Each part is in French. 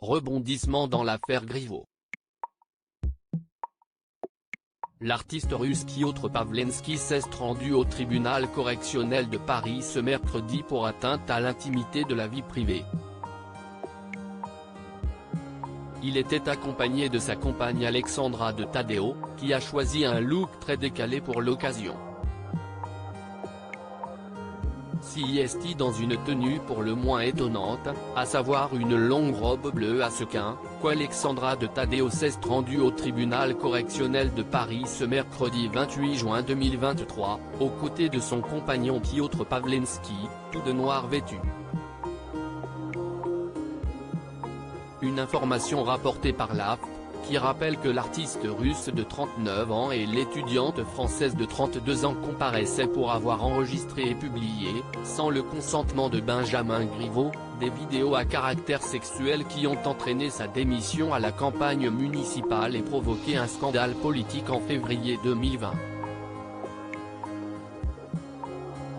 Rebondissement dans l'affaire Griveaux. L'artiste russe Piotr Pavlenski s'est rendu au tribunal correctionnel de Paris ce mercredi pour atteinte à l'intimité de la vie privée. Il était accompagné de sa compagne Alexandra de Taddeo, qui a choisi un look très décalé pour l'occasion. CIST dans une tenue pour le moins étonnante, à savoir une longue robe bleue à sequins, qu'Alexandra de Taddeo s'est rendue au tribunal correctionnel de Paris ce mercredi 28 juin 2023, aux côtés de son compagnon Piotr Pavlenski, tout de noir vêtu. Une information rapportée par l'AFP, qui rappelle que l'artiste russe de 39 ans et l'étudiante française de 32 ans comparaissaient pour avoir enregistré et publié, sans le consentement de Benjamin Griveaux, des vidéos à caractère sexuel qui ont entraîné sa démission à la campagne municipale et provoqué un scandale politique en février 2020.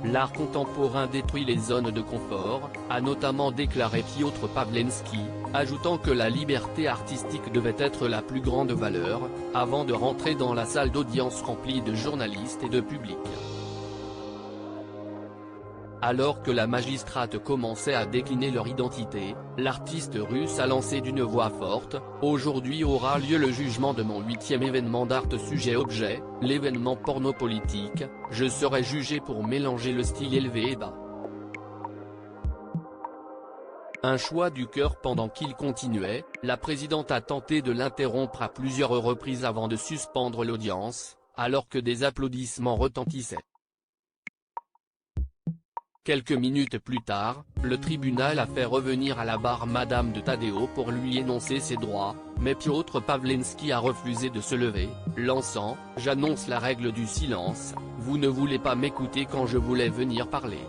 L'art contemporain détruit les zones de confort, a notamment déclaré Piotr Pavlenski, ajoutant que la liberté artistique devait être la plus grande valeur, avant de rentrer dans la salle d'audience remplie de journalistes et de public. Alors que la magistrate commençait à décliner leur identité, l'artiste russe a lancé d'une voix forte: « Aujourd'hui aura lieu le jugement de mon 8e événement d'art sujet-objet, l'événement porno-politique, je serai jugé pour mélanger le style élevé et bas. » Un choix du cœur pendant qu'il continuait, la présidente a tenté de l'interrompre à plusieurs reprises avant de suspendre l'audience, alors que des applaudissements retentissaient. Quelques minutes plus tard, le tribunal a fait revenir à la barre Madame de Taddeo pour lui énoncer ses droits, mais Piotr Pavlenski a refusé de se lever, lançant « J'annonce la règle du silence, vous ne voulez pas m'écouter quand je voulais venir parler.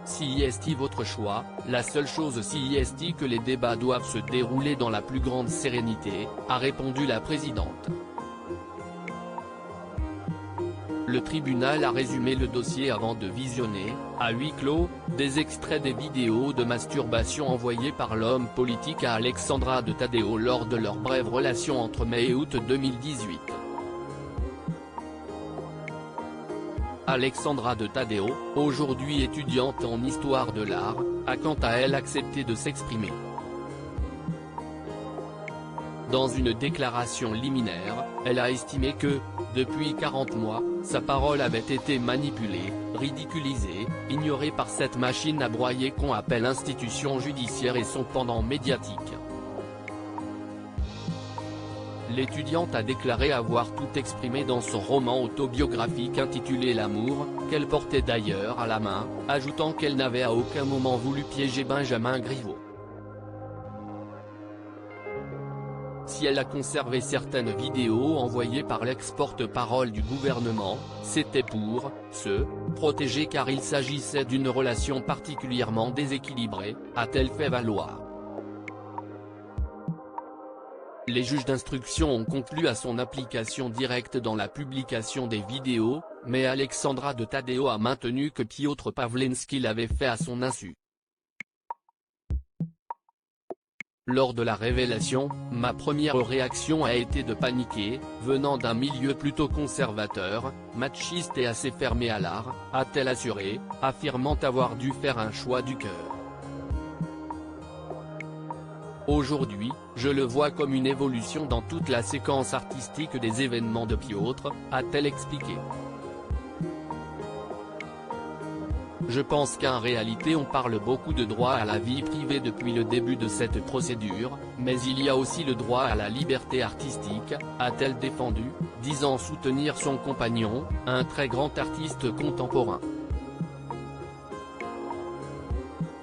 CIST votre choix, la seule chose CIST que les débats doivent se dérouler dans la plus grande sérénité », a répondu la présidente. Le tribunal a résumé le dossier avant de visionner, à huis clos, des extraits des vidéos de masturbation envoyées par l'homme politique à Alexandra de Taddeo lors de leur brève relation entre mai et août 2018. Alexandra de Taddeo, aujourd'hui étudiante en histoire de l'art, a quant à elle accepté de s'exprimer. Dans une déclaration liminaire, elle a estimé que, depuis 40 mois, sa parole avait été manipulée, ridiculisée, ignorée par cette machine à broyer qu'on appelle institution judiciaire et son pendant médiatique. L'étudiante a déclaré avoir tout exprimé dans son roman autobiographique intitulé L'amour, qu'elle portait d'ailleurs à la main, ajoutant qu'elle n'avait à aucun moment voulu piéger Benjamin Griveaux. Si elle a conservé certaines vidéos envoyées par l'ex-porte-parole du gouvernement, c'était pour se protéger car il s'agissait d'une relation particulièrement déséquilibrée, a-t-elle fait valoir. Les juges d'instruction ont conclu à son application directe dans la publication des vidéos, mais Alexandra de Taddeo a maintenu que Piotr Pavlenski l'avait fait à son insu. Lors de la révélation, ma première réaction a été de paniquer, venant d'un milieu plutôt conservateur, machiste et assez fermé à l'art, a-t-elle assuré, affirmant avoir dû faire un choix du cœur. Aujourd'hui, je le vois comme une évolution dans toute la séquence artistique des événements de Piotr, a-t-elle expliqué. Je pense qu'en réalité on parle beaucoup de droit à la vie privée depuis le début de cette procédure, mais il y a aussi le droit à la liberté artistique, a-t-elle défendu, disant soutenir son compagnon, un très grand artiste contemporain.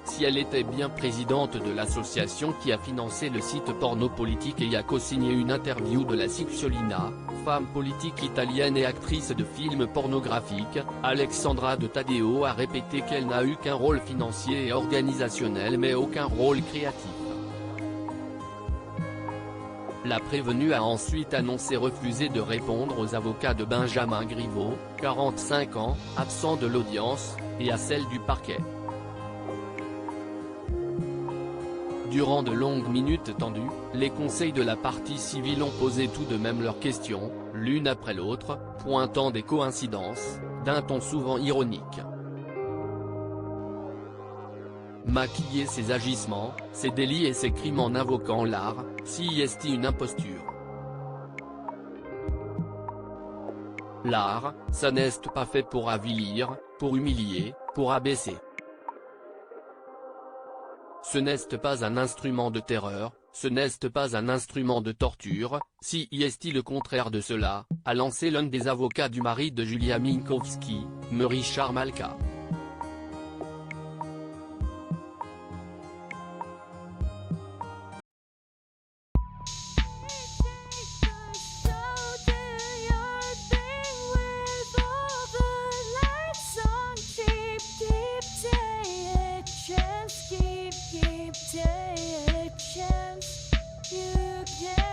Si elle était bien présidente de l'association qui a financé le site porno-politique et a co-signé une interview de la Cicciolina, femme politique italienne et actrice de films pornographiques, Alexandra de Taddeo a répété qu'elle n'a eu qu'un rôle financier et organisationnel mais aucun rôle créatif. La prévenue a ensuite annoncé refuser de répondre aux avocats de Benjamin Griveaux, 45 ans, absent de l'audience, et à celle du parquet. Durant de longues minutes tendues, les conseils de la partie civile ont posé tout de même leurs questions, l'une après l'autre, pointant des coïncidences, d'un ton souvent ironique. Maquiller ses agissements, ses délits et ses crimes en invoquant l'art, si est une imposture. L'art, ça n'est pas fait pour avilir, pour humilier, pour abaisser. Ce n'est pas un instrument de terreur, ce n'est pas un instrument de torture, si est le contraire de cela, a lancé l'un des avocats du mari de Julia Minkowski, me Richard Malka. You can